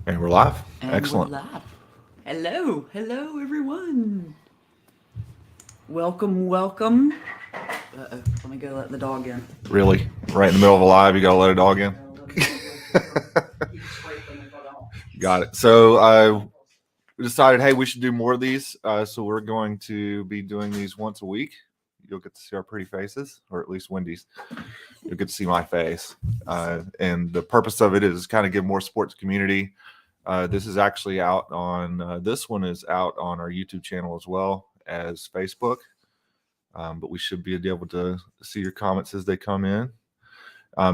And we're live. And Excellent. we're live. Hello, hello, everyone. Welcome, welcome. Uh-oh, let me go let the dog in. Really? Right in the middle of a live, you got to let a dog in? Got it. So we decided, hey, we should do more of these. So we're going to be doing these once a week. You'll get to see our pretty faces, or at least Wendy's. You'll get to see my face. And the purpose of it is kind of give more support to community. This is actually out on, this one is out on our YouTube channel as well as Facebook. But we should be able to see your comments as they come in.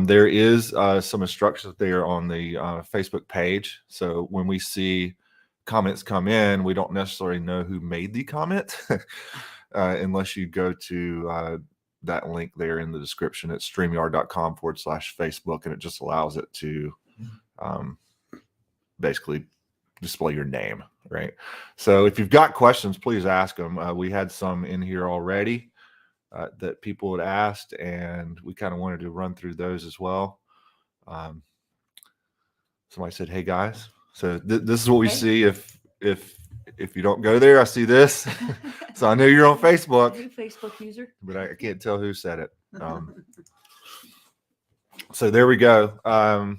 There is some instructions there on the Facebook page. So when we see comments come in, we don't necessarily know who made the comment unless you go to that link there in the description at streamyard.com/Facebook, and it just allows it to basically display your name, right? So if you've got questions, please ask them. We had some in here already. That people had asked, and we kind of wanted to run through those as well. Somebody said, "Hey guys," so this is what we see. If you don't go there, I see this. So I know you're on Facebook. Hey, Facebook user. But I can't tell who said it. So there we go.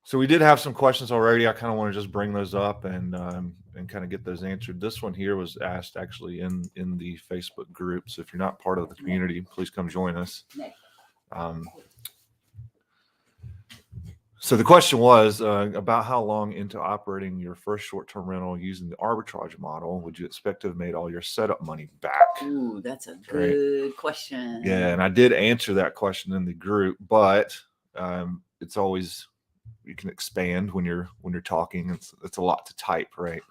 So we did have some questions already. I kind of want to just bring those up and kind of get those answered. This one here was asked actually in the Facebook group. So if you're not part of the community, please come join us. So the question was about how long into operating your first short-term rental using the arbitrage model would you expect to have made all your setup money back? Ooh, that's a good question. Yeah, and I did answer that question in the group, but it's always, you can expand when you're talking. It's a lot to type, right?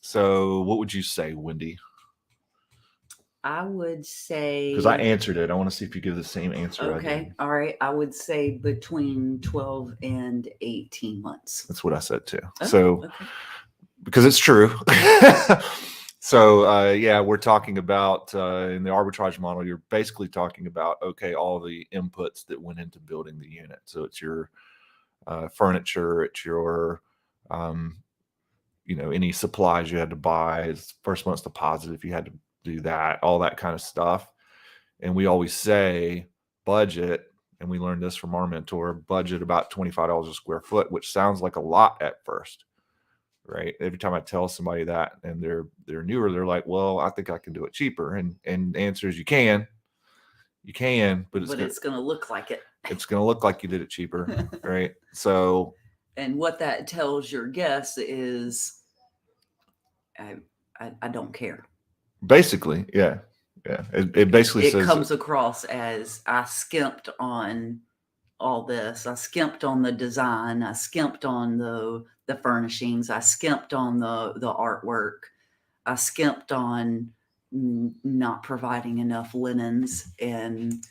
So what would you say, Wendy? I would say, because I answered it, I want to see if you give the same answer. Okay, all right. I would say between 12 and 18 months. That's what I said too. Oh, so okay. Because it's true. So yeah, we're talking about in the arbitrage model, you're basically talking about, okay, all the inputs that went into building the unit. So it's your furniture, it's your any supplies you had to buy, it's first month's deposit if you had to do that, all that kind of stuff. And we always say budget, and we learned this from our mentor, budget about $25 a square foot, which sounds like a lot at first, right? Every time I tell somebody that and they're newer, they're like, well, I think I can do it cheaper. And the answer is you can, but it's going to look like it. It's going to look like you did it cheaper, right? So, and what that tells your guests is, I don't care. Basically, yeah. It basically says, comes across as I skimped on all this. I skimped on the design. I skimped on the furnishings. I skimped on the artwork. I skimped on not providing enough linens, and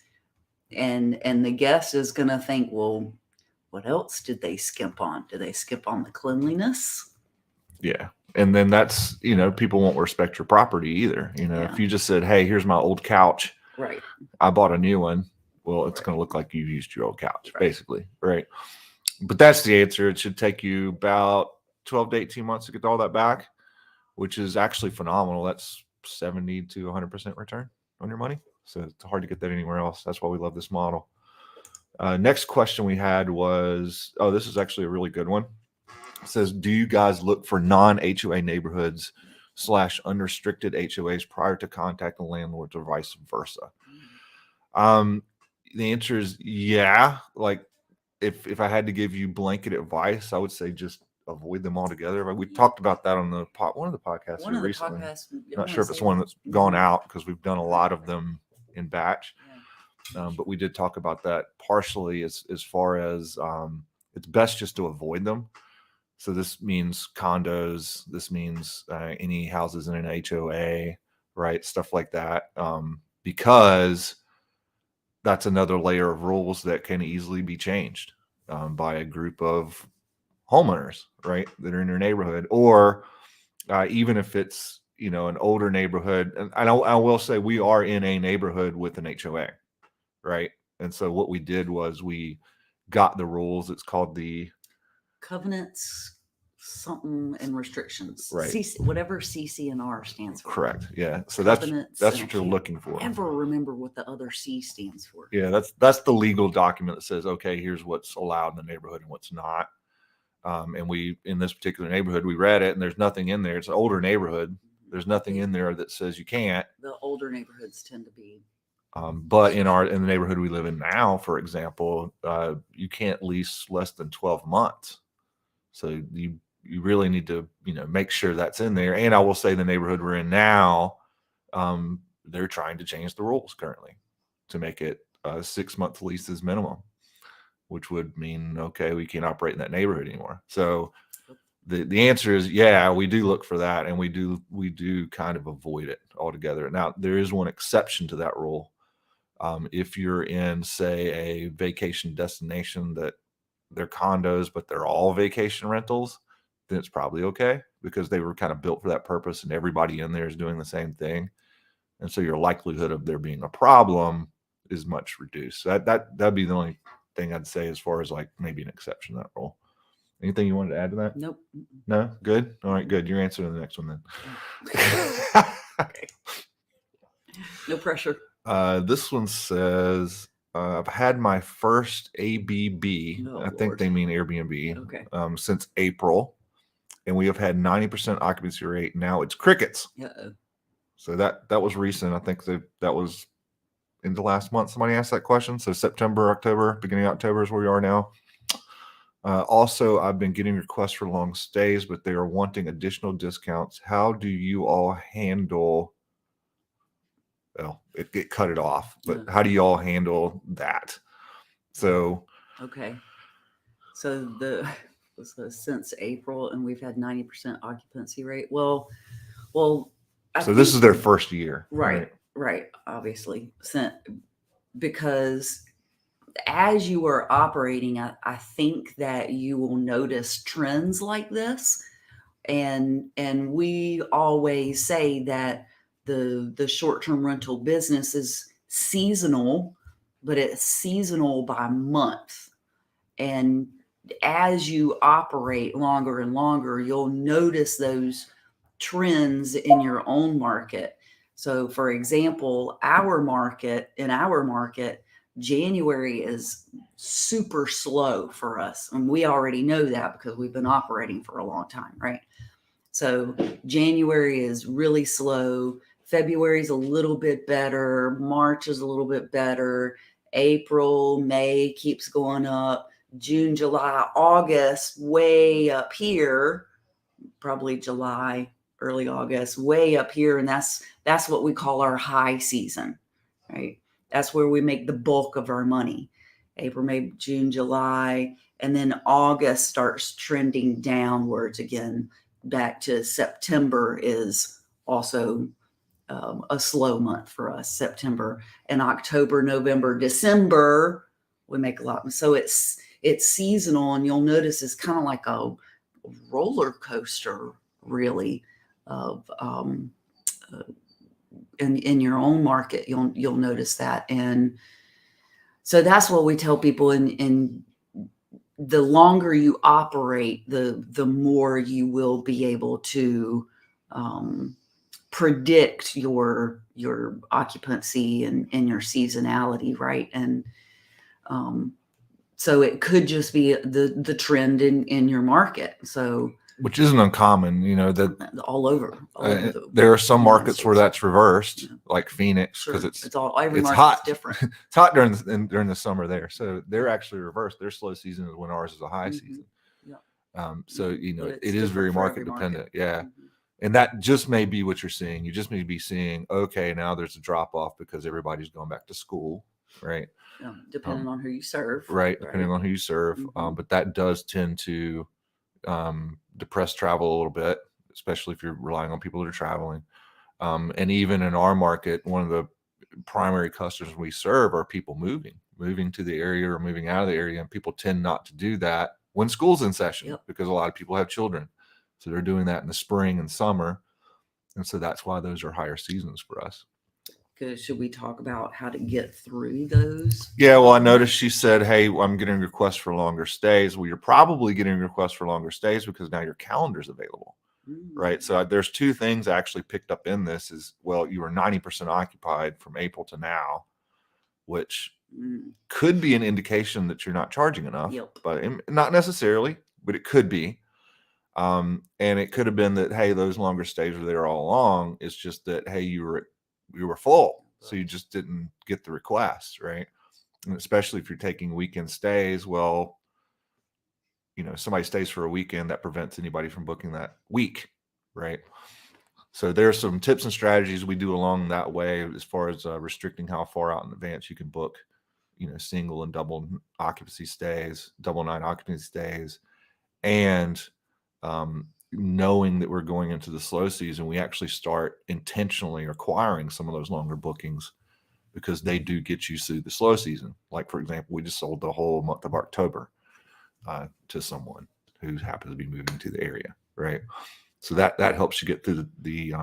the guest is going to think, well, what else did they skimp on? Did they skip on the cleanliness? Yeah. And then that's, people won't respect your property either. If you just said, hey, here's my old couch. Right. I bought a new one. Well, it's going to look like you used your old couch, basically. Right. But that's the answer. It should take you about 12 to 18 months to get all that back, which is actually phenomenal. That's 70 to 100% return on your money. So it's hard to get that anywhere else. That's why we love this model. Next question we had was, this is actually a really good one. It says, do you guys look for non-HOA neighborhoods / unrestricted HOAs prior to contacting landlords or vice versa? The answer is yeah. Like if I had to give you blanket advice, I would say just avoid them altogether. We talked about that on the one of the podcasts here recently. Not sure if it's one that's gone out because we've done a lot of them in batch. But we did talk about that partially as far as it's best just to avoid them. So this means condos. This means any houses in an HOA, right? Stuff like that, because that's another layer of rules that can easily be changed by a group of homeowners, right, that are in your neighborhood, or even if it's an older neighborhood. And I will say we are in a neighborhood with an HOA, right? And so what we did was we got the rules. It's called the covenants, something, and restrictions. Right. Whatever CC&R stands for. Correct. Yeah. So Covenants, that's and what I you're can't looking for. Ever remember what the other C stands for? Yeah, that's the legal document that says, okay, here's what's allowed in the neighborhood and what's not. And we, in this particular neighborhood, we read it, and there's nothing in there. It's an older neighborhood. There's nothing in there that says you can't. The older neighborhoods tend to be. But in the neighborhood we live in now, for example, you can't lease less than 12 months. So you really need to, make sure that's in there. And I will say the neighborhood we're in now, they're trying to change the rules currently to make it 6-month leases minimum, which would mean, okay, we can't operate in that neighborhood anymore. So the answer is, yeah, we do look for that, and we do kind of avoid it altogether. Now, there is one exception to that rule. If you're in, say, a vacation destination that they're condos, but they're all vacation rentals, then it's probably okay, because they were kind of built for that purpose, and everybody in there is doing the same thing. And so your likelihood of there being a problem is much reduced. So that'd be the only thing I'd say as far as like maybe an exception to that rule. Anything you wanted to add to that? Nope. No? Good? All right, good. You're answering the next one then. Okay. No pressure. This one says, I've had my first ABB. Oh, I think Lord. they mean Airbnb. Okay. Since April, and we have had 90% occupancy rate. Now it's crickets. Uh-oh. So that was recent. I think that was in the last month. Somebody asked that question. So September, October, beginning of October is where we are now. Also, I've been getting requests for long stays, but they are wanting additional discounts. How do you all handle? Well, it cut it off, but how do you all handle that? So, okay. So since April, and we've had 90% occupancy rate. Well, so this is their first year, right? Obviously, because as you are operating, I think that you will notice trends like this, and we always say that the short-term rental business is seasonal, but it's seasonal by month. And as you operate longer and longer, you'll notice those trends in your own market. So for example, in our market, January is super slow for us. And we already know that because we've been operating for a long time, right? So January is really slow. February is a little bit better. March is a little bit better. April, May keeps going up. June, July, August, way up here. Probably July, early August, way up here. And that's what we call our high season, right? That's where we make the bulk of our money. April, May, June, July, and then August starts trending downwards again. Back to September is also a slow month for us. September and October, November, December, we make a lot. So it's seasonal, and you'll notice it's kind of like a roller coaster, really, of in your own market. You'll notice that, and so that's what we tell people. In the longer you operate, the more you will be able to predict your occupancy and your seasonality, right? And so it could just be the trend in your market. So, which isn't uncommon, that all over there are some markets where that's reversed, like Phoenix, because it's every it's market's hot. different. It's hot during the summer there, so they're actually reversed. Their slow season is when ours is a high season. Yeah. So But it is very market dependent. Yeah. And that just may be what you're seeing. You just may be seeing, okay, now there's a drop off because everybody's going back to school, right? Depending on who you serve. Right. Depending on who you serve. But that does tend to depress travel a little bit, especially if you're relying on people that are traveling. And even in our market, one of the primary customers we serve are people moving to the area or moving out of the area. And people tend not to do that when school's in session because a lot of people have children. So they're doing that in the spring and summer. And so that's why those are higher seasons for us. Should we talk about how to get through those? Yeah, well, I noticed she said, hey, I'm getting requests for longer stays. Well, you're probably getting requests for longer stays because now your calendar's available, right? So there's two things I actually picked up in this is, well, you were 90% occupied from April to now, which could be an indication that you're not charging enough, Yep. but not necessarily, but it could be. And it could have been that, hey, those longer stays were there all along. It's just that, hey, you were full, so you just didn't get the requests, right? And especially if you're taking weekend stays, well, somebody stays for a weekend, that prevents anybody from booking that week, right? So there's some tips and strategies we do along that way as far as restricting how far out in advance you can book, single and double occupancy stays, double night occupancy stays, and knowing that we're going into the slow season, we actually start intentionally acquiring some of those longer bookings because they do get you through the slow season. Like, for example, we just sold the whole month of October to someone who happens to be moving to the area, right? So that helps you get through the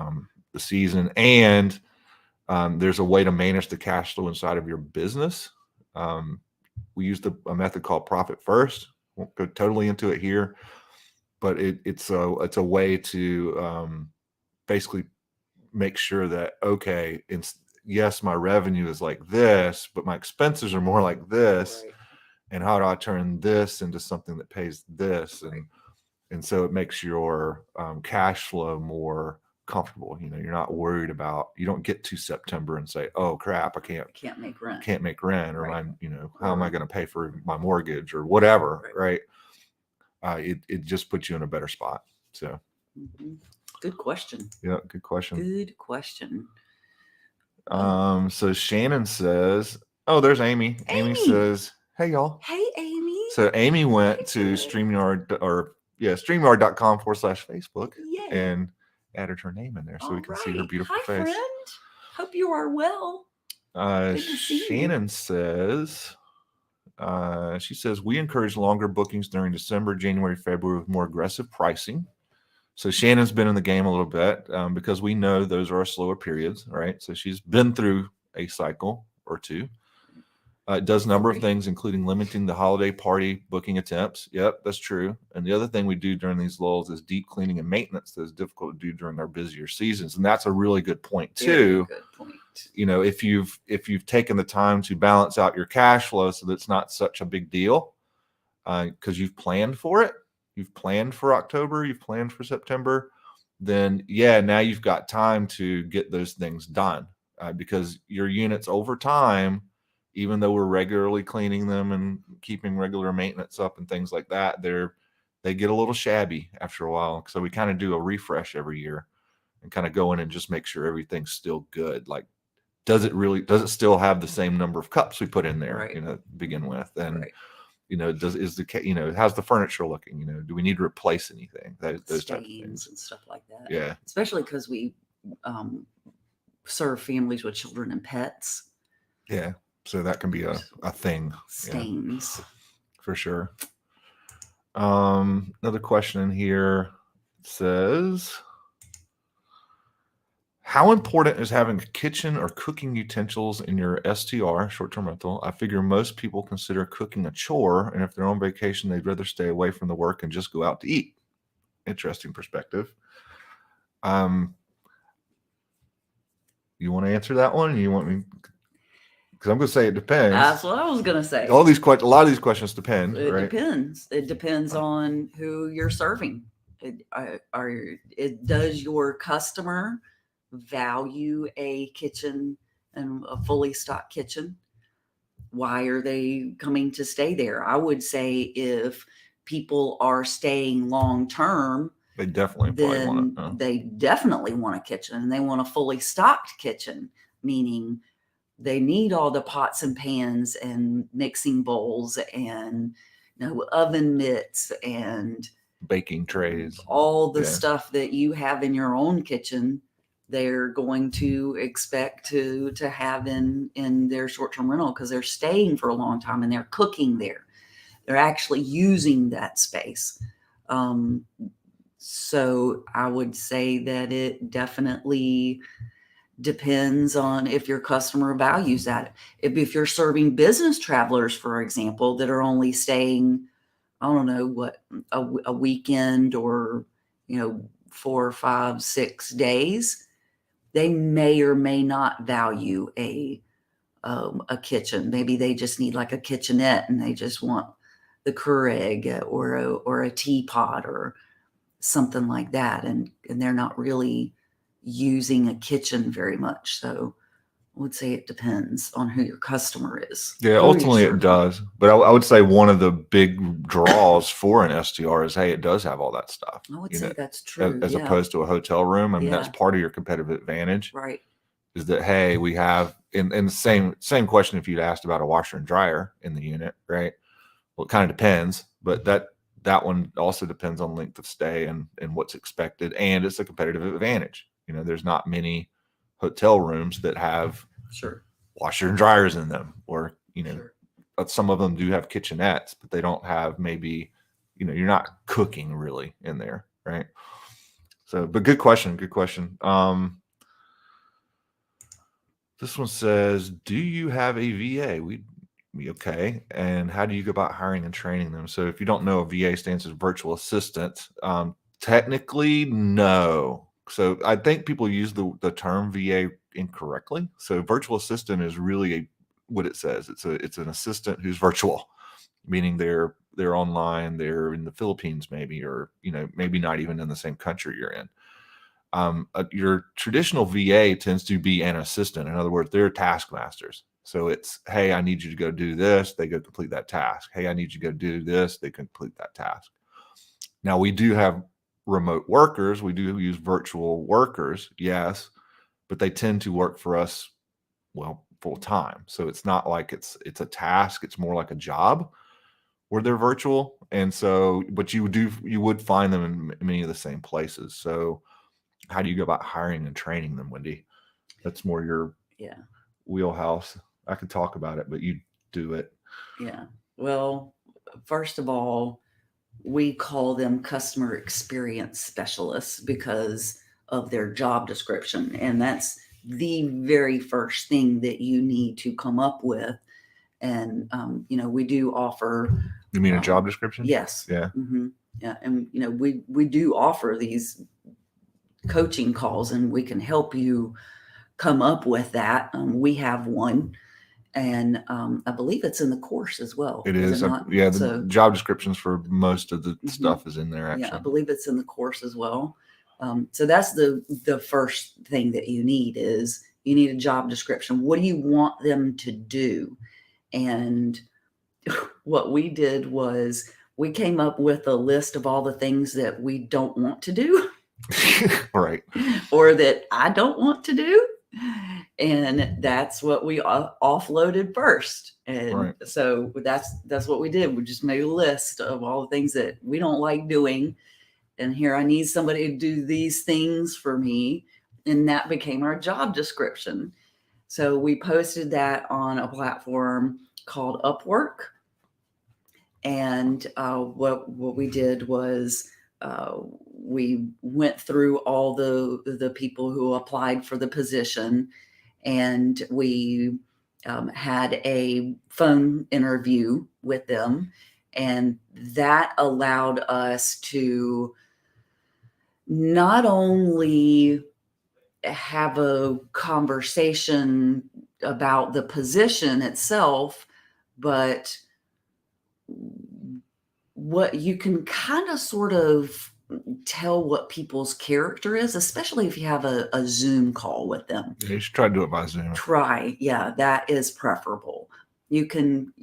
season. And there's a way to manage the cash flow inside of your business. We used a method called Profit First. Won't go totally into it here, but it's a way to basically make sure that, okay, yes, my revenue is like this, but my expenses are more like this. Right. And how do I turn this into something that pays this? Right. And so it makes your cash flow more comfortable. You're not worried about, you don't get to September and say, oh crap, I Can't make rent. Or Right. I'm, how am I going to pay for my mortgage or whatever, right? It just puts you in a better spot. So good question. Yeah, good question. Good question. So Shannon says, oh, there's Amy. Amy says, hey y'all. Hey Amy. So Amy went to StreamYard StreamYard.com/Facebook and added her name in there so we can see her beautiful face. Friend. Hope you are well. Shannon says, she says, we encourage longer bookings during December, January, February with more aggressive pricing. So Shannon's been in the game a little bit because we know those are slower periods, right? So she's been through a cycle or two. It does a number of things, including limiting the holiday party booking attempts. Yep, that's true. And the other thing we do during these lulls is deep cleaning and maintenance that is difficult to do during our busier seasons. And that's a really good point too. Very good point. If you've taken the time to balance out your cash flow so that it's not such a big deal, because you've planned for it, you've planned for October, you've planned for September, then now you've got time to get those things done because your units over time, even though we're regularly cleaning them and keeping regular maintenance up and things like that, they get a little shabby after a while. So we kind of do a refresh every year and kind of go in and just make sure everything's still good. Like, does it still have the same number of cups we put in there, to begin with? And, how's the furniture looking? Do we need to replace anything? Those types of things and stuff like that. Yeah. Especially because we serve families with children and pets. Yeah. So that can be a thing. Stains. Yeah, for sure. Another question in here says, how important is having a kitchen or cooking utensils in your STR, short-term rental? I figure most people consider cooking a chore, and if they're on vacation, they'd rather stay away from the work and just go out to eat. Interesting perspective. You want to answer that one? Or you want me? Because I'm going to say it depends. That's what I was going to say. A lot of these questions depend. It right? depends. It depends on who you're serving. Does your customer value a kitchen and a fully stocked kitchen? Why are they coming to stay there? I would say if people are staying long term, they definitely want a kitchen, and they want a fully stocked kitchen, meaning they need all the pots and pans and mixing bowls and oven mitts and baking trays, all the stuff that you have in your own kitchen. They're going to expect to have in their short-term rental because they're staying for a long time and they're cooking there. They're actually using that space. So I would say that it definitely Depends on if your customer values that. If you're serving business travelers, for example, that are only staying, I don't know what, a weekend or, 4, 5, 6 days, they may or may not value a kitchen. Maybe they just need like a kitchenette and they just want the Keurig or a teapot or something like that, and they're not really using a kitchen very much. So I would say it depends on who your customer is. Yeah, Who ultimately you're it serving. does. But I would say one of the big draws for an STR is, hey, it does have all that stuff. I would you say know, that's true. as Yeah. opposed to a hotel room. I mean, that's Yeah. part of your competitive advantage. Right. Is that, hey, we have in the same question if you'd asked about a washer and dryer in the unit, right? Well, it kind of depends, but that one also depends on length of stay and what's expected, and it's a competitive advantage. There's not many hotel rooms that have Sure. washer and dryers in them, or Sure. but some of them do have kitchenettes, but they don't have maybe, you're not cooking really in there, right? So, but good question. This one says, do you have a VA? Okay. And how do you go about hiring and training them? So if you don't know, a VA stands for virtual assistant. Technically, no. So I think people use the term VA incorrectly. So virtual assistant is really what it says. It's an assistant who's virtual, meaning they're online, they're in the Philippines maybe, or maybe not even in the same country you're in. Your traditional VA tends to be an assistant. In other words, they're taskmasters. So it's, hey, I need you to go do this. They go complete that task. Hey, I need you to go do this. They complete that task. Now, we do have remote workers. We do use virtual workers, yes, but they tend to work for us, well, full time. So it's not like it's a task. It's more like a job where they're virtual. And so, but you would find them in many of the same places. So how do you go about hiring and training them, Wendy? That's more your wheelhouse. I could talk about it, but you do it. Yeah. Well, first of all, we call them customer experience specialists because of their job description. And that's the very first thing that you need to come up with. And, we do offer. You mean a job description? Yes. Yeah. Mm-hmm. Yeah. And, we do offer these coaching calls and we can help you come up with that. We have one. And I believe it's in the course as well. It is. The job descriptions for most of the stuff is in there, actually. Yeah, I believe it's in the course as well. So that's the first thing that you need is you need a job description. What do you want them to do? And what we did was we came up with a list of all the things that we don't want to do. Right. Or that I don't want to do. And that's what we offloaded first. And so that's what we did. We just made a list of all the things that we don't like doing. And here I need somebody to do these things for me. And that became our job description. So we posted that on a platform called Upwork. And what we did was we went through all the people who applied for the position, and we had a phone interview with them, and that allowed us to not only have a conversation about the position itself, but what you can kind of sort of tell what people's character is, especially if you have a Zoom call with them. Yeah, you should try to do it by Zoom. Yeah, that is preferable. You can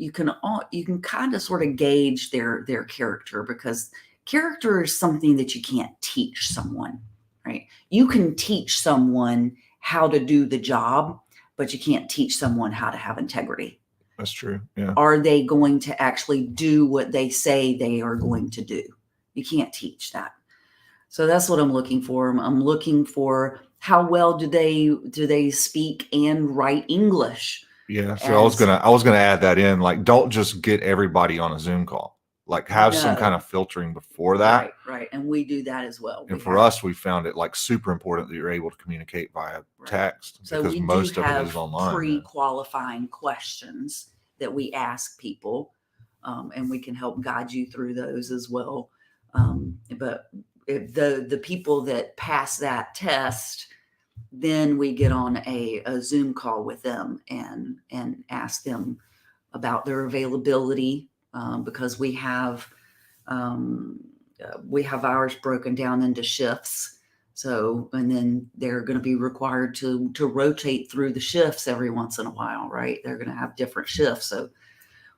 kind of sort of gauge their character, because character is something that you can't teach someone, right? You can teach someone how to do the job, but you can't teach someone how to have integrity. That's true. Yeah. Are they going to actually do what they say they are going to do? You can't teach that. So that's what I'm looking for. I'm looking for how well do they speak and write English? Yeah. So I was gonna add that in. Like, don't just get everybody on a Zoom call. Like have some No. kind of filtering before that. Right. And we do that as well. And We for have- us, we found it like super important that you're able to communicate via text So because we most do of it have is online. pre-qualifying questions that we ask people, and we can help guide you through those as well. But if the people that pass that test, then we get on a Zoom call with them and ask them about their availability, because we have ours broken down into shifts. So, and then they're going to be required to rotate through the shifts every once in a while, right? They're going to have different shifts. So,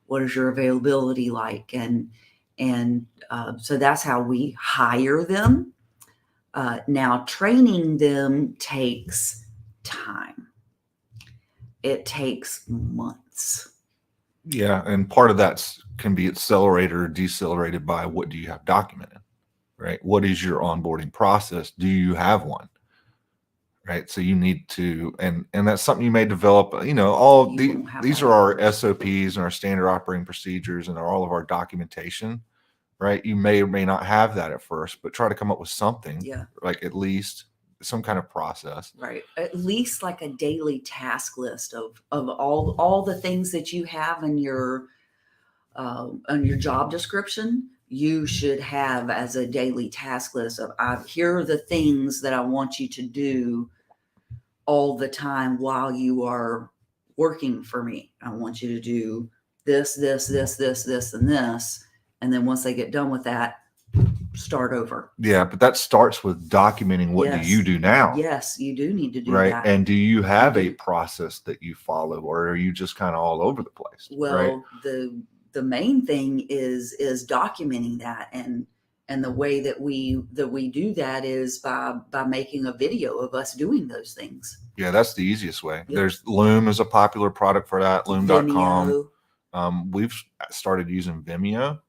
what is your availability like? And so that's how we hire them. Now, training them takes time. It takes months. Yeah, and part of that can be accelerated or decelerated by what do you have documented, right? What is your onboarding process? Do you have one? Right. So you need to, and that's something you may develop, all these are our SOPs and our standard operating procedures and all of our documentation, right? You may or may not have that at first, but try to come up with something, like at least some kind of process. Right. At least like a daily task list of all the things that you have in your job description. You should have as a daily task list of here are the things that I want you to do all the time while you are working for me. I want you to do this, and this. And then once they get done with that, start over. Yeah, but that starts with documenting what do you do now? Yes, you do need to do right? that. And do you have a process that you follow, or are you just kind of all over the place? Well, right? The main thing is documenting that, and the way that we do that is by making a video of us doing those things. Yeah, that's the easiest way. Yep. There's Loom is a popular product for that. Loom.com. We've started using Vimeo.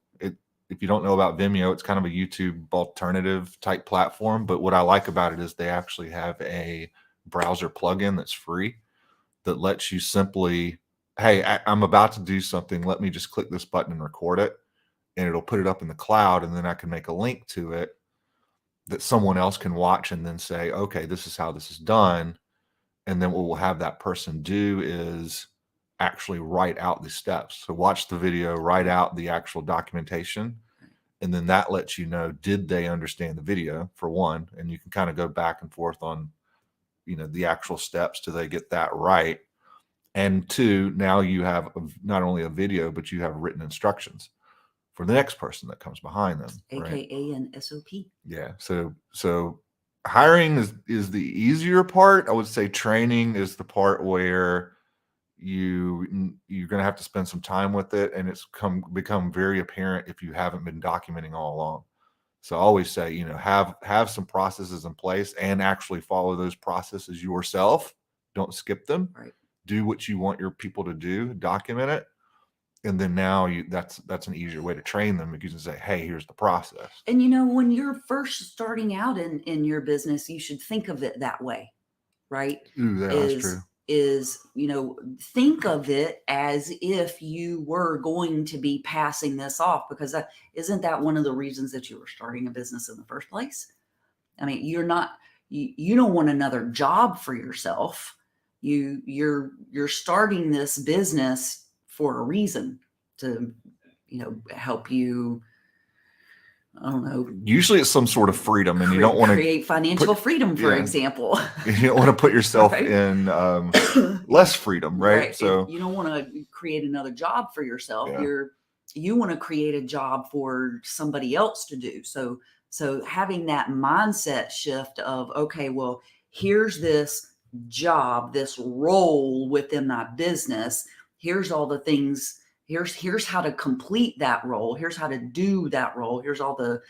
If you don't know about Vimeo, it's kind of a YouTube alternative type platform. But what I like about it is they actually have a browser plugin that's free that lets you simply, hey, I'm about to do something. Let me just click this button and record it. And it'll put it up in the cloud. And then I can make a link to it that someone else can watch and then say, okay, this is how this is done. And then what we'll have that person do is actually write out the steps. So watch the video, write out the actual documentation. And then that lets you know, did they understand the video, for one? And you can kind of go back and forth on, the actual steps till they get that right. And two, now you have not only a video, but you have written instructions for the next person that comes behind them. AKA an SOP. Yeah. So hiring is the easier part. I would say training is the part where you're going to have to spend some time with it, and it's become very apparent if you haven't been documenting all along. So I always say, have some processes in place and actually follow those processes yourself. Don't skip them. Right. Do what you want your people to do, document it. And then now that's an easier way to train them, because you can say, hey, here's the process. And when you're first starting out in your business, you should think of it that way, right? Ooh, that's true. Think of it as if you were going to be passing this off, because isn't that one of the reasons that you were starting a business in the first place? I mean, you don't want another job for yourself. You're starting this business for a reason, to help you. I don't know. Usually it's some sort of freedom, and you don't want to create financial freedom, for example. You don't want to put yourself in less freedom, right? So you don't want to create another job for yourself. Yeah. You want to create a job for somebody else to do. So having that mindset shift of, okay, well, here's this job, this role within my business. Here's all the things. Here's how to complete that role. Here's how to do that role. Here's all the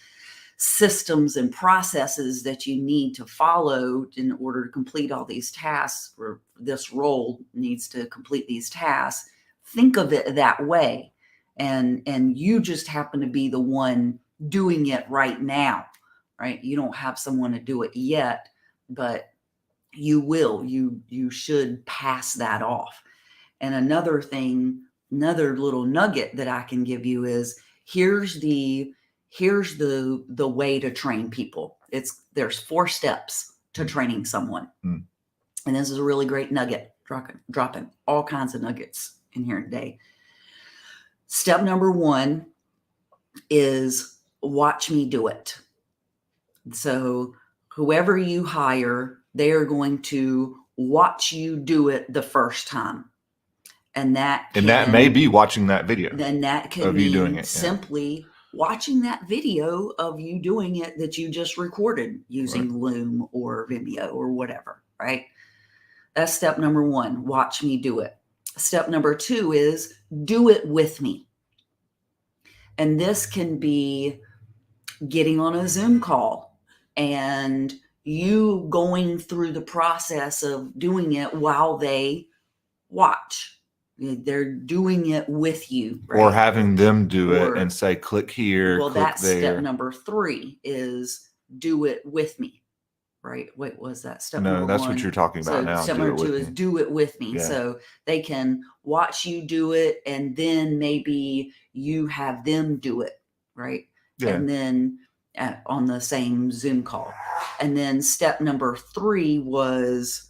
systems and processes that you need to follow in order to complete all these tasks, or this role needs to complete these tasks. Think of it that way. And you just happen to be the one doing it right now, right? You don't have someone to do it yet, but you will. You should pass that off. And another little nugget that I can give you is, here's the way to train people. There's 4 steps to training someone. Mm. And this is a really great nugget, dropping all kinds of nuggets in here today. Step number 1 is watch me do it. So whoever you hire, they are going to watch you do it the first time. And that may be watching that video. Then that can of you mean doing it, simply watching that video of you doing it that you just recorded using Loom or Vimeo or whatever, right? That's step number 1. Watch me do it. Step number 2 is do it with me. And this can be getting on a Zoom call and you going through the process of doing it while they watch. They're doing it with you, right? Or having them do it and say, click here, well, click that's there. Step number 3 is do it with me, right? Wait, was that step number 1? No, that's what you're talking about now. Step number 2 is do it with me. Yeah. So they can watch you do it, and then maybe you have them do it, right? Yeah. And then on the same Zoom call. And then step number 3 was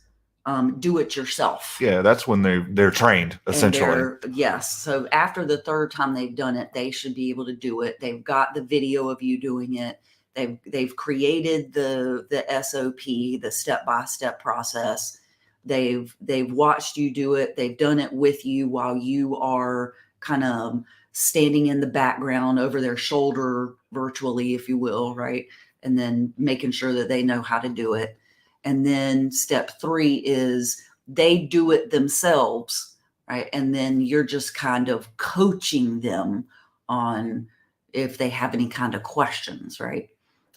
do it yourself. Yeah, that's when they're trained, essentially. Yes. So after the 3rd time they've done it, they should be able to do it. They've got the video of you doing it. They've created the SOP, the step-by-step process. They've watched you do it. They've done it with you while you are kind of standing in the background over their shoulder virtually, if you will, right? And then making sure that they know how to do it. And then step 3 is they do it themselves, right? And then you're just kind of coaching them on if they have any kind of questions, right?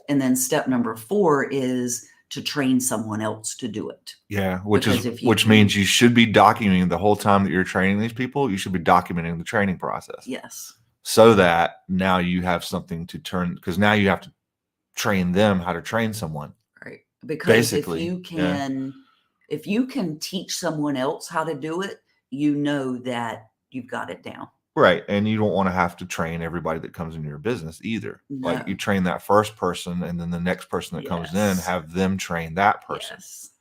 And then step number 4 is to train someone else to do it. Yeah, which means you should be documenting the whole time that you're training these people. You should be documenting the training process. Yes. So that now you have something to turn, because now you have to train them how to train someone. Right. Because basically, if you can teach someone else how to do it, you know that you've got it down. Right. And you don't want to have to train everybody that comes into your business either. No. Like you train that first person, and then the next person that comes in, have them train that person. Yes.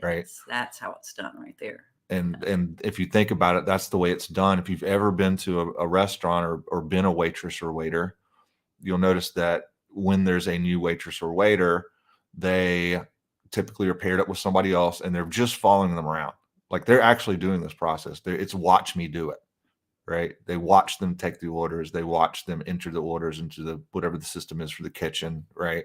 Right. That's how it's done right there. And if you think about it, that's the way it's done. If you've ever been to a restaurant or been a waitress or waiter, you'll notice that when there's a new waitress or waiter, they typically are paired up with somebody else and they're just following them around. Like they're actually doing this process. It's watch me do it, right? They watch them take the orders. They watch them enter the orders into the whatever the system is for the kitchen, right?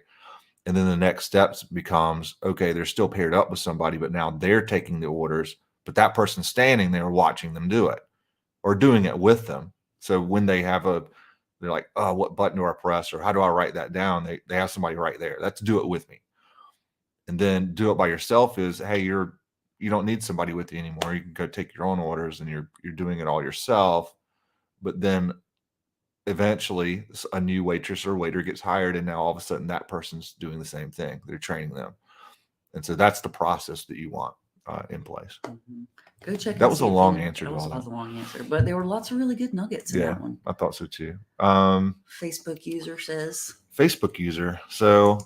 And then the next steps becomes, okay, they're still paired up with somebody, but now they're taking the orders, but that person's standing there watching them do it or doing it with them. So when they have they're like, oh, what button do I press? Or how do I write that down? They have somebody right there. That's do it with me. And then do it by yourself is, hey, you don't need somebody with you anymore. You can go take your own orders and you're doing it all yourself. But then eventually a new waitress or waiter gets hired, and now all of a sudden that person's doing the same thing. They're training them. And so that's the process that you want in place. Mm-hmm. Go check. That was a long answer. That was a long answer, but there were lots of really good nuggets in that one. I thought so too. Facebook user says. Facebook user. So.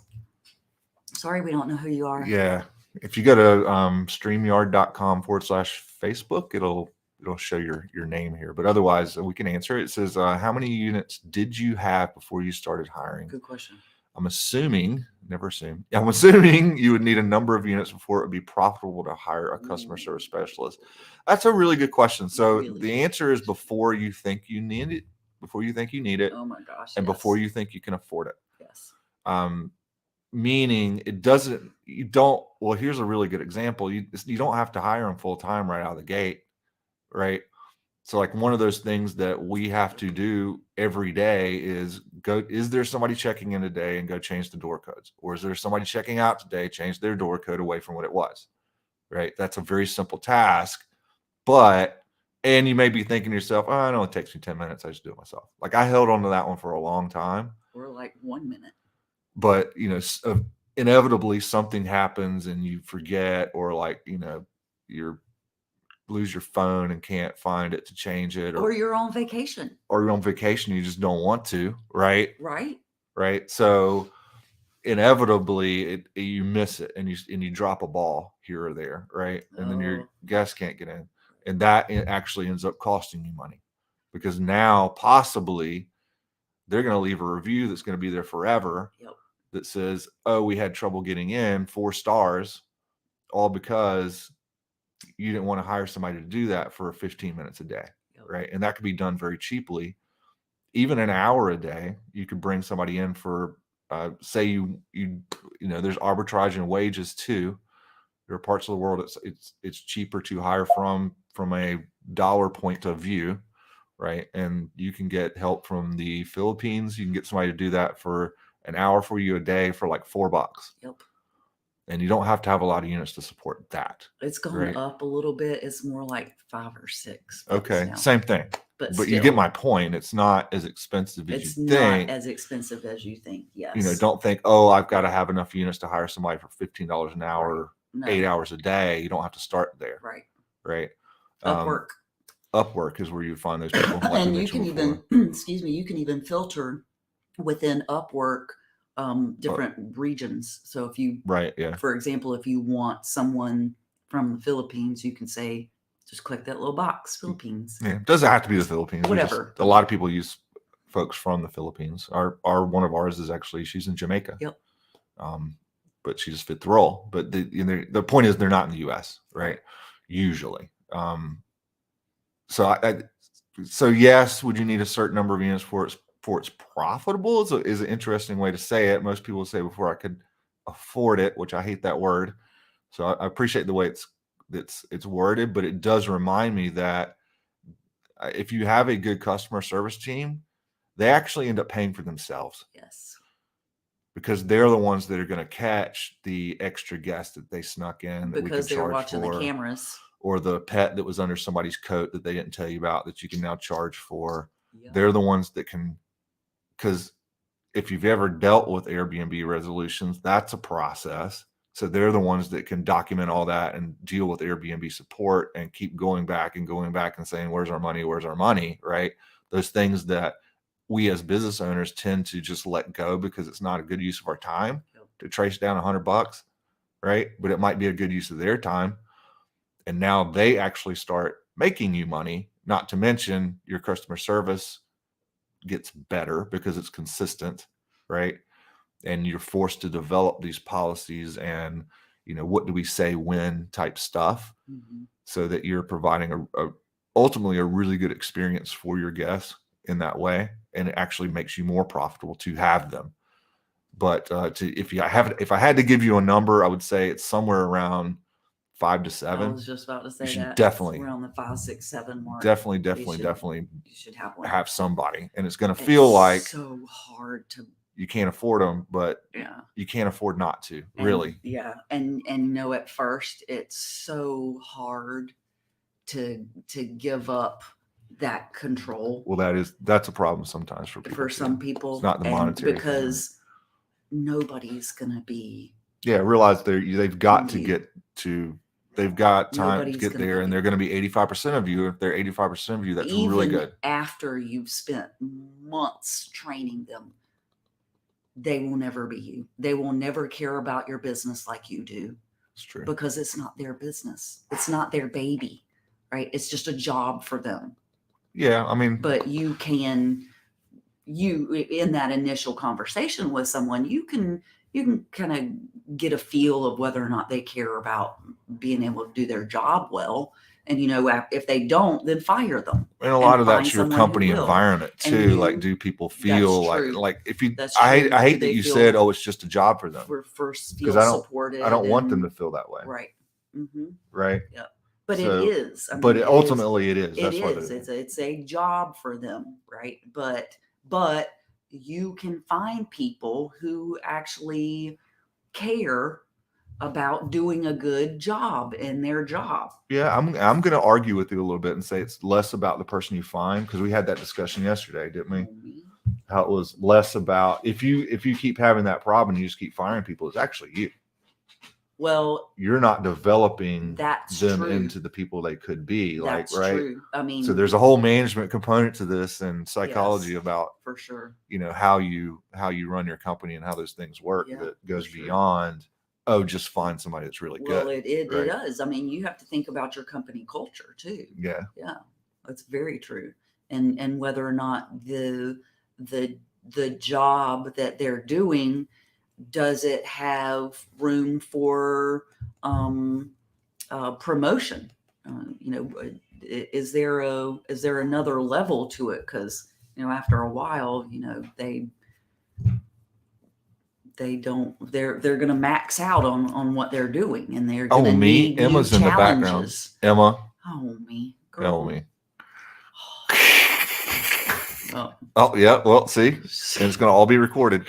Sorry, we don't know who you are. Yeah. If you go to streamyard.com/Facebook, it'll show your name here. But otherwise, we can answer it. It says, how many units did you have before you started hiring? Good question. I'm assuming, never assume. I'm assuming you would need a number of units before it would be profitable to hire a customer service specialist. That's a really good question. So the answer is before you think you need it, before you think you need it. Oh my gosh. And before you think you can afford it. Yes. Meaning well, here's a really good example. You don't have to hire them full time right out of the gate, right? So like one of those things that we have to do every day is is there somebody checking in today and go change the door codes? Or is there somebody checking out today, change their door code away from what it was, right? That's a very simple task, and you may be thinking to yourself, oh, I know it takes me 10 minutes. I just do it myself. Like I held on to that one for a long time. Or like 1 minute. But, inevitably something happens and you forget, or like, you're lose your phone and can't find it to change it, Or you're on vacation, or you're on vacation, you just don't want to, right? right? Right. So inevitably you miss it, and you drop a ball here or there, right? And then your Oh, guest can't get in, and that actually ends up costing you money, because now possibly they're going to leave a review that's going to be there forever yep. that says, oh, we had trouble getting in, 4 stars, all because you didn't want to hire somebody to do that for 15 minutes a day. Yep. Right. And that could be done very cheaply. Even an hour a day, you could bring somebody in for, say you know, there's arbitrage in wages too. There are parts of the world it's cheaper to hire from a dollar point of view, right? And you can get help from the Philippines. You can get somebody to do that for an hour for you a day for like $4. Yep. And you don't have to have a lot of units to support that. It's gone right? up a little bit. It's more like $5 or $6 Okay, now. same thing. But you still, get my point. It's not as expensive as it's you not think. as expensive as you think. Yes. You know, don't think, oh, I've got to have enough units to hire somebody for $15 an hour, No. 8 hours a day. You don't have to start there. Right. Right. Upwork. Upwork is where you find those people. Like And we you can mentioned even, excuse me, you can even filter within Upwork different regions. So if you, right. Yeah. for example, if you want someone from the Philippines, you can say, just click that little box, Philippines. Yeah. It doesn't have to be the Philippines. Whatever. A lot of people use folks from the Philippines. Our one of ours is actually, she's in Jamaica. Yep. But she just fit the role. But the point is, they're not in the U.S. Right? Usually. So yes, would you need a certain number of units for it's profitable? Is an interesting way to say it. Most people say before I could afford it, which I hate that word. So I appreciate the way it's worded, but it does remind me that if you have a good customer service team, they actually end up paying for themselves. Yes. Because they're the ones that are going to catch the extra guest that they snuck in that because we they're charge watching for, the cameras, or the pet that was under somebody's coat that they didn't tell you about that you can now charge for. Yep. They're the ones that can, because if you've ever dealt with Airbnb resolutions, that's a process. So they're the ones that can document all that and deal with Airbnb support and keep going back and saying, where's our money? Where's our money? Right? Those things that we as business owners tend to just let go because it's not a good use of our time to trace down $100, right? But it might be a good use of their time. And now they actually start making you money, not to mention your customer service gets better because it's consistent, right? And you're forced to develop these policies and, what do we say when type stuff, so that you're providing ultimately a really good experience for your guests in that way. And it actually makes you more profitable to have them. But if I had to give you a number, I would say it's somewhere around 5 to 7. I was just about to say you should that. definitely around the 5, 6, 7 mark. Definitely You should have one. have somebody, and it's going to feel like so hard to. You can't afford them, but Yeah, you can't afford not to. Really. Yeah, and at first it's so hard to give up that control. Well, that's a problem sometimes for people. For some people, it's not the monetary because nobody's gonna be. Yeah, realize they've got to get to. They've got time to get there, and they're going to be 85% of you. If they're 85% of you, that's really good. After you've spent months training them, they will never be you. They will never care about your business like you do. It's true. Because it's not their business. It's not their baby, right? It's just a job for them. Yeah, I mean. But you in that initial conversation with someone, you can kind of get a feel of whether or not they care about being able to do their job well. And, if they don't, then fire them. And a lot of that's your company environment too. Like, do people feel like if you, I hate that you said, oh, it's just a job for them. Because I don't want them to feel that way. Right. Right. Yeah. But it is. Ultimately it is. It's a job for them. Right. But you can find people who actually care about doing a good job in their job. Yeah, I'm going to argue with you a little bit and say it's less about the person you find, because we had that discussion yesterday, didn't we? How it was less about if you keep having that problem and you just keep firing people, it's actually you. Well, you're not developing that's them true. into the people they could be. That's right. true. I mean, So there's a whole management component to this and psychology yes, about, for sure. how you run your company and how those things work Yeah, that goes for sure. beyond, just find somebody that's really Well, good. it right? does. I mean, you have to think about your company culture too. Yeah. Yeah, that's very true. And whether or not the job that they're doing, does it have room for promotion? Is there another level to it? Because after a while, they don't. They're going to max out on what they're doing, and they're going to need Emma's new in the background. challenges. Emma. Oh me, girl. Me. Oh yeah. Well, see, and it's going to all be recorded.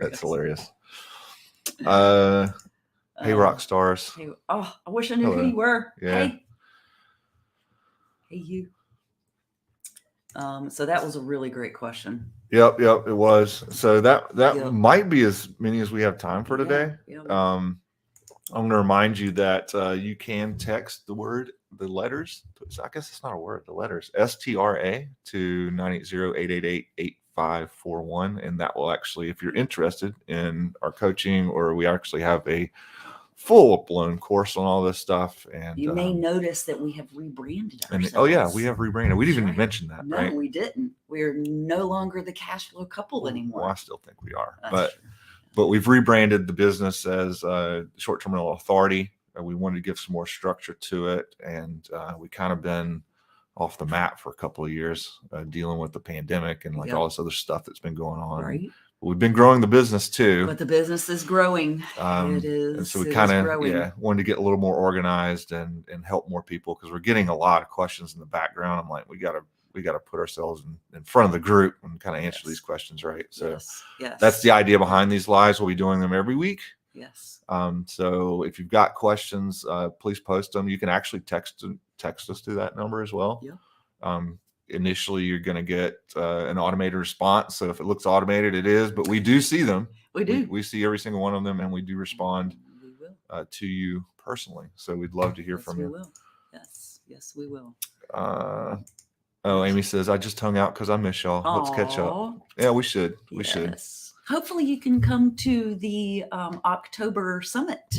That's hilarious. Hey, rock stars. Hey, I wish I knew who you were. Yeah. Hey, you. So that was a really great question. Yep, it was. So that Yep. might be as many as we have time for today. Yeah. I'm going to remind you that you can text the letters. I guess it's not a word. The letters STRA to 980-888-8541, and that will actually, if you're interested in our coaching, or we actually have a full-blown course on all this stuff. And you may notice that we have rebranded ourselves. We have rebranded. We didn't even mention that, no, right? We didn't. We're no longer the cash flow couple anymore. Well, I still think we are. That's true. But we've rebranded the business as Short-Term Rental Authority. We wanted to give some more structure to it. And we kind of been off the map for a couple of years dealing with the pandemic and all this other stuff that's been going on. Right. We've been growing the business too. But the business is growing. It is. And so we kind of wanted to get a little more organized and help more people, because we're getting a lot of questions in the background. I'm like, we got to put ourselves in front of the group and kind of answer these questions, right? So that's the idea behind these lives. We'll be doing them every week. Yes. So if you've got questions, please post them. You can actually text us to that number as well. Yeah. Initially, you're going to get an automated response. So if it looks automated, it is, but we do see them. We do. We see every single one of them, and we do respond to you personally. So we'd love to hear from you. We will. Yes, we will. Amy says, I just hung out because I miss y'all. Let's catch up. Yeah, we should. We should. Hopefully you can come to the October summit.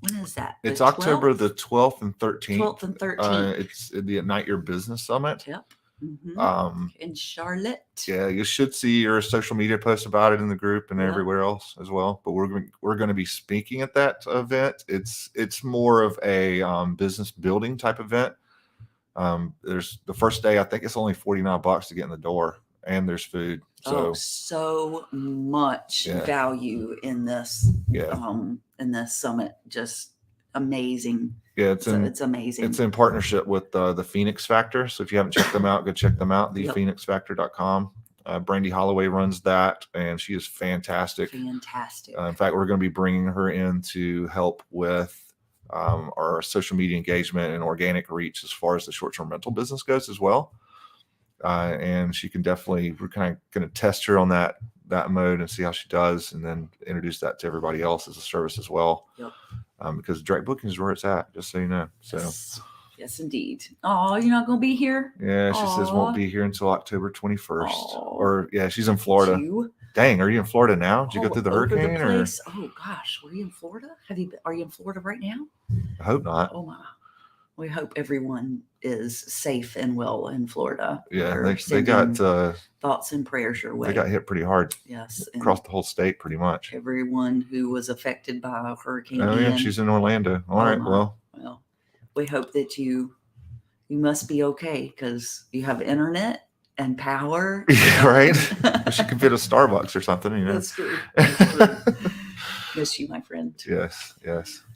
When is that? It's October the 12th and 13th. 12th and 13th. It's the Ignite Your Business Summit. Yep. Mm-hmm. In Charlotte. Yeah, you should see your social media posts about it in the group and everywhere else as well. But we're going to be speaking at that event. It's more of a business building type event. There's the first day, I think it's only $49 to get in the door, and there's food. So much value in this. In this summit, just amazing. Yeah, it's amazing. It's in partnership with the Phoenix Factor. So if you haven't checked them out, go check them out. ThePhoenixFactor.com. Brandy Holloway runs that, and she is fantastic. In fact, we're going to be bringing her in to help with our social media engagement and organic reach as far as the short-term rental business goes as well. And she can definitely, we're kind of going to test her on that mode and see how she does, and then introduce that to everybody else as a service as well. Yep. Because direct booking is where it's at, just so you know. So yes indeed. Oh, you're not going to be here? Yeah, she says won't be here until October 21st. Or she's in Florida. Dang, are you in Florida now? Did you go through the hurricane? Oh gosh, were you in Florida? Are you in Florida right now? I hope not. Oh my. We hope everyone is safe and well in Florida. Yeah, they got thoughts and prayers your way. They got hit pretty hard. Yes, across the whole state, pretty much. Everyone who was affected by Hurricane Ian. Yeah, she's in Orlando. All right, well, we hope that you must be okay, because you have internet and power. Yeah, right. She could fit a Starbucks or something. That's true. That's true. Miss you, my friend. Yes.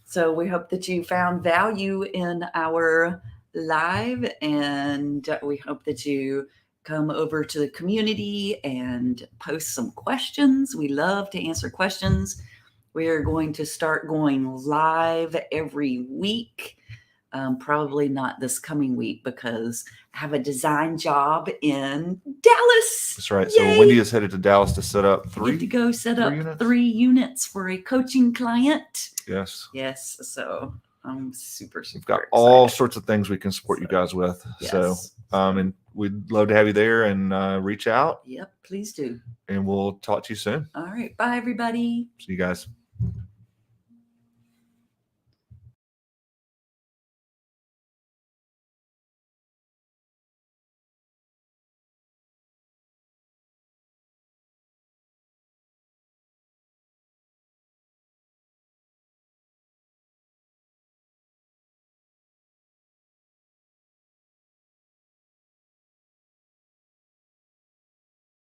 So we hope that you found value in our live, and we hope that you come over to the community and post some questions. We love to answer questions. We are going to start going live every week. Probably not this coming week because I have a design job in Dallas. That's right. Yay! So Wendy is headed to Dallas to set up Get three. to go set three up units? 3 units for a coaching client. Yes. Yes. So I'm super We've got excited. all sorts of things we can support you guys with. Yes. And we'd love to have you there and reach out, Yep. Please do. and we'll talk to you soon. All right. Bye, everybody. See you guys.